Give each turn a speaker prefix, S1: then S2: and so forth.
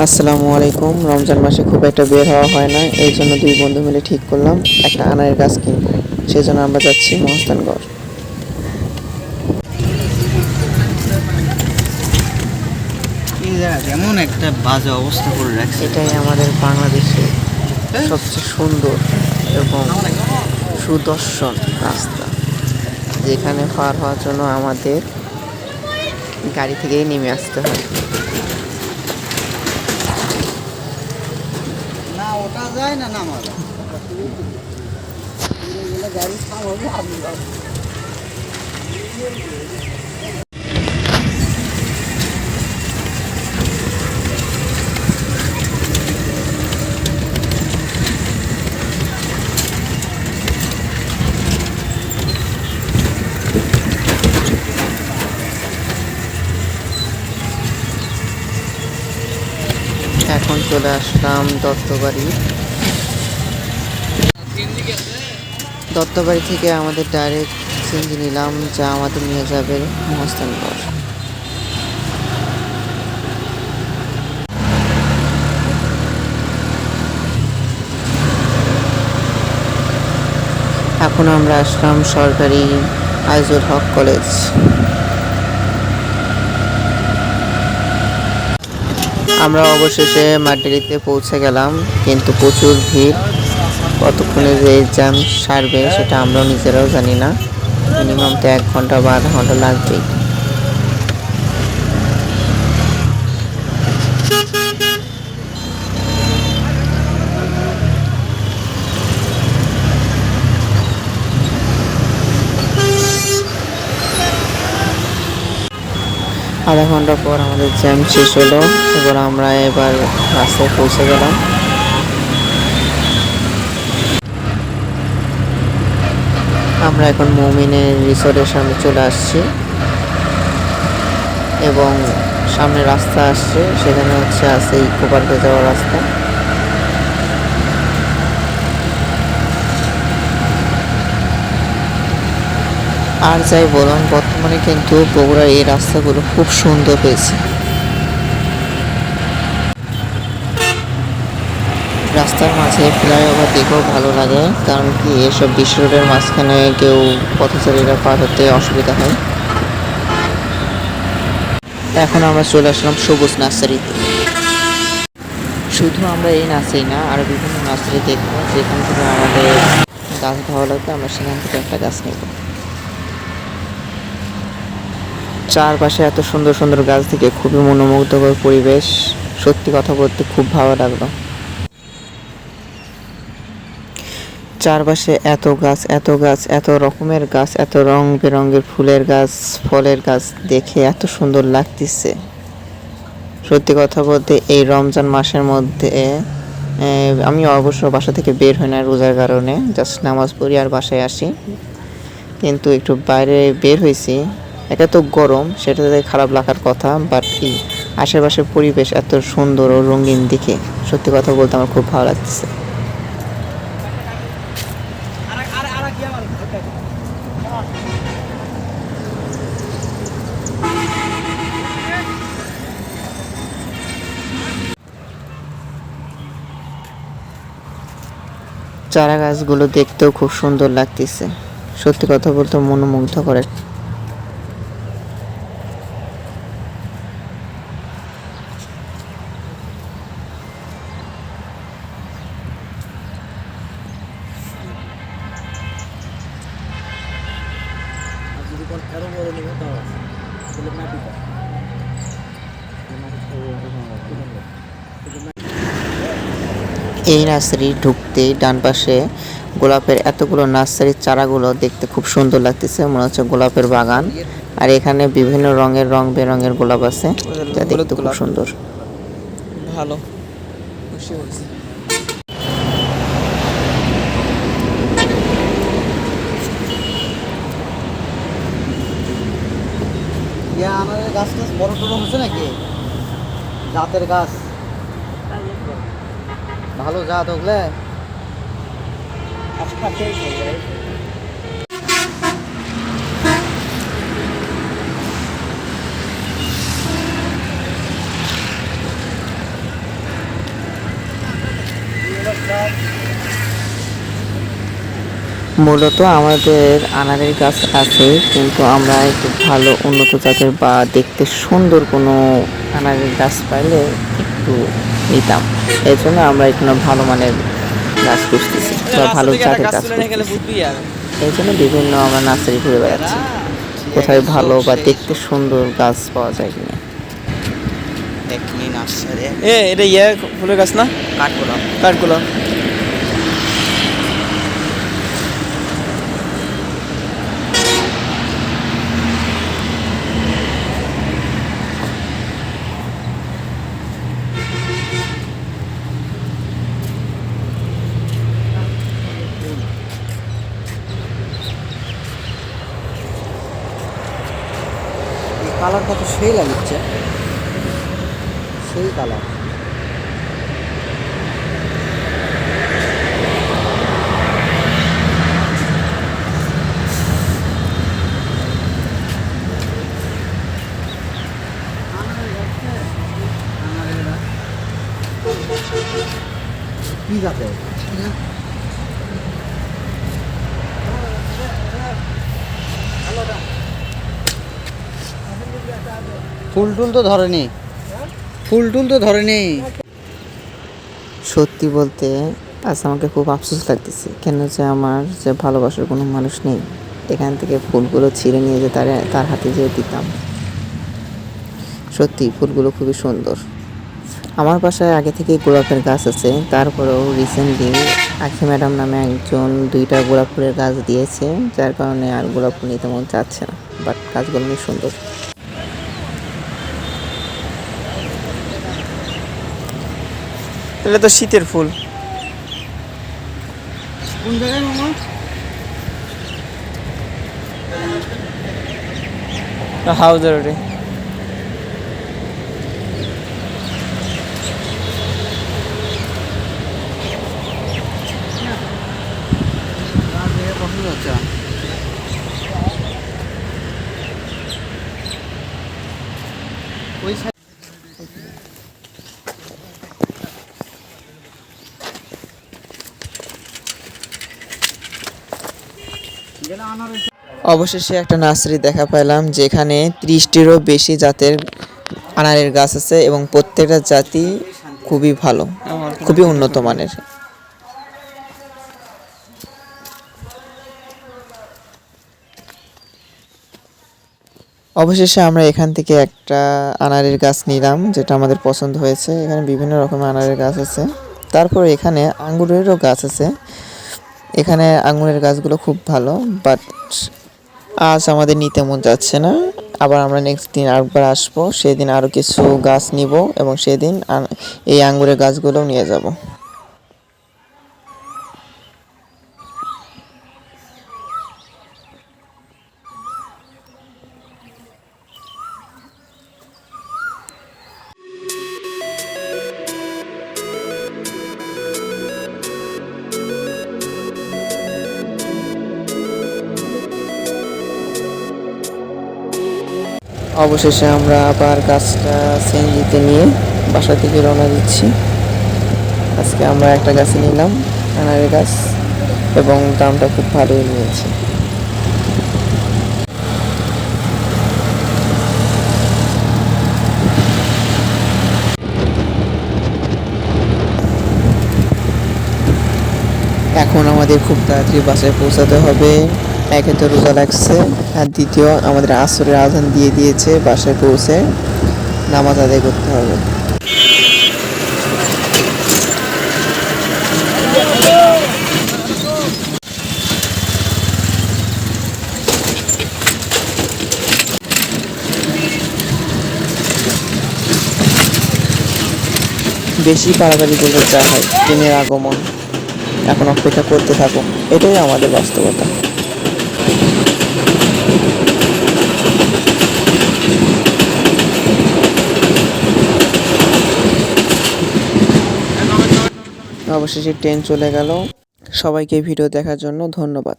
S1: আসসালামু আলাইকুম। রমজান মাসে খুব একটা বের হওয়া হয় না, এই জন্য দুই বন্ধু মিলে ঠিক করলাম একটা আনারের গাছ কিনবো। সেজন্য আমরা যাচ্ছি মহাস্থানগড়।
S2: এই জায়গা এমন একটা বাজে অবস্থা করে রাখছে।
S1: এটাই আমাদের বাংলাদেশের সবচেয়ে সুন্দর এবং সুদর্শন রাস্তা, যেখানে পার হওয়ার জন্য আমাদের গাড়ি থেকেই নেমে আসতে হয়।
S2: না ওটা যায় না নামা যায়। গাড়ি থামাবে আপনি
S1: এখন চলে আসলাম দত্তবাড়ি। দত্তবাড়ি থেকে আমাদের ডাইরেক্ট সিএনজি নিলাম, যা আমাদের নিয়ে যাবে মহাস্থানগড়। এখন আমরা আসলাম সরকারি আইজুল হক কলেজ। আমরা অবশেষে মাটিতে পৌঁছে গেলাম, কিন্তু প্রচুর ভিড়। কতক্ষণে যে জ্যাম সারবে সেটা আমরাও নিজেরাও জানি না। মিনিমাম তো 1 ঘন্টা বা আধা ঘন্টা লাগবেই। আধা ঘন্টা পর আমাদের জ্যাম শেষ হলো। আমরা এবার রাস্তায় পৌঁছে গেলাম। আমরা এখন মমিনের রিসোর্টের সামনে চলে আসছি এবং সামনে রাস্তা আসছে, সেখানে আছে ইকো পার্কে যাওয়ার রাস্তা। আর যাই বলুন, বর্তমানে কিন্তু বগুড়ার এই রাস্তাগুলো খুব সুন্দর হয়েছে। রাস্তার মাঝে ফ্লাইওভার দেখেও ভালো লাগে, কারণ কি এসব বিশ্ব রোডের মাঝখানে কেউ পথচারীরা পার হতে অসুবিধা হয়। এখন আমরা চলে আসলাম সবুজ নার্সারিতে। শুধু আমরা এই নার্সারি না, আরও বিভিন্ন নার্সারি দেখবো, যেখান থেকে আমাদের গাছ ভালো লাগবে আমরা সেখান থেকে একটা গাছ নেব। চারপাশে এত সুন্দর সুন্দর গাছ থেকে খুবই মনোমুগ্ধকর পরিবেশ। সত্যি কথা বলতে খুব ভালো লাগলো। চারপাশে এত গাছ, এত গাছ, এত রকমের গাছ, এত রং বেরঙের ফুলের গাছ, ফলের গাছ দেখে এত সুন্দর লাগতেছে। সত্যি কথা বলতে এই রমজান মাসের মধ্যে আমি অবশ্য বাসা থেকে বের হই না রোজার কারণে, জাস্ট নামাজ পড়ি আর বাসায় আসি। কিন্তু একটু বাইরে বের হয়েছি, এটা তো গরম, সেটাতে খারাপ লাগার কথা, বাট কি আশেপাশের পরিবেশ এত সুন্দর ও রঙিন দেখে সত্যি কথা বলতে আমার খুব ভালো লাগতেছে। চারা গাছগুলো দেখতেও খুব সুন্দর লাগতেছে, সত্যি কথা বলতে মনোমুগ্ধ করে। এই নার্সারি ঢুকতে ডান পাশে গোলাপের এতগুলো নার্সারির চারাগুলো দেখতে খুব সুন্দর লাগতেছে, মনে হচ্ছে গোলাপের বাগান। আর এখানে বিভিন্ন রঙের রং বেরঙের গোলাপ আছে, যা দেখতে খুব সুন্দর। ভালো
S2: আমাদের গাছ টাছ বড় টড়ো হচ্ছে নাকি? জাতের গাছ ভালো জাত ওগুলো।
S1: মূলত আমাদের আনারের গাছ আছে, কিন্তু আমরা একটু ভালো উন্নত জাতের বা দেখতে সুন্দর কোনো আনারের গাছ পাইলে একটু নিতাম। এই জন্য আমরা একটু ভালো মানের গাছ খুঁজতেছি বা ভালো জাতের গাছ খুঁজতেছি। এই জন্য বিভিন্ন আমরা নার্সারি ঘুরে বেড়াচ্ছি, কোথায় ভালো বা দেখতে সুন্দর গাছ পাওয়া যায় কিনা।
S2: একনি নার্সারি
S3: এটা ফুলের গাছ না?
S2: কাঠগোলাপ।
S3: কাঠগোলাপ।
S2: এই কালারটা তো সেই লাগছে, সেই কালার। কি জাতের? ফুল টুল তো ধরেনি, ফুল টুল তো ধরেনি।
S1: সত্যি বলতে আজ আমাকে খুব আফসোস লাগতেছে, কেন যে আমার যে ভালোবাসার কোনো মানুষ নেই। এখান থেকে ফুলগুলো ছিঁড়ে নিয়ে যে তার হাতে যেয়ে দিতাম। সত্যি ফুলগুলো খুবই সুন্দর। আমার বাসায় আগে থেকেই গোলাপের গাছ আছে, তারপরেও রিসেন্টলি আখি ম্যাডাম নামে একজন 2টা গোলাপ ফুলের গাছ দিয়েছে, যার কারণে আর গোলাপ ফুল নিতে মন চাচ্ছে না। বাট গাছগুলো অনেক সুন্দর।
S3: এটা তো শীতের ফুল।
S2: কোন জায়গায় মামা?
S3: হাউজার ওটা।
S2: পছন্দ হচ্ছে না। ওই সাইড
S1: অবশেষে একটা নার্সারি দেখা পেলাম, যেখানে 30টিরও বেশি জাতের আনারের গাছ আছে এবং প্রত্যেকটা জাতি খুবই ভালো, খুবই উন্নত মানের। অবশেষে আমরা এখান থেকে একটা আনারের গাছ নিলাম, যেটা আমাদের পছন্দ হয়েছে। এখানে বিভিন্ন রকমের আনারের গাছ আছে, তারপর এখানে আঙ্গুরেরও গাছ আছে। এখানে আঙ্গুরের গাছগুলো খুব ভালো, বাট আজ আমাদের নিতে মন যাচ্ছে না। আবার আমরা নেক্সট দিন আরেকবার আসবো, সেদিন আরও কিছু গাছ নিব এবং সেদিন এই আঙ্গুরের গাছগুলোও নিয়ে যাব। অবশেষে আমরা আবার গাছটা সিএনজিতে নিয়ে বাসা থেকে রওনা দিচ্ছি। আজকে আমরা একটা গাছ নিলাম, আনারের গাছ, এবং দামটা খুব ভালোই নিয়েছে। এখন আমাদের খুব তাড়াতাড়ি বাসায় পৌঁছাতে হবে। একে তো রোজা লাগছে, আর দ্বিতীয় আমাদের আসরের আজান দিয়ে দিয়েছে, বাসায় পৌঁছে নামাজ আদায় করতে হবে। বেশি পারাপারি করলে যা হয়, ট্রেনের আগমন। এখন অপেক্ষা করতে থাকো, এটাই আমাদের বাস্তবতা। অবশেষে ট্রেন চলে গেল। সবাইকে ভিডিও দেখার জন্য ধন্যবাদ।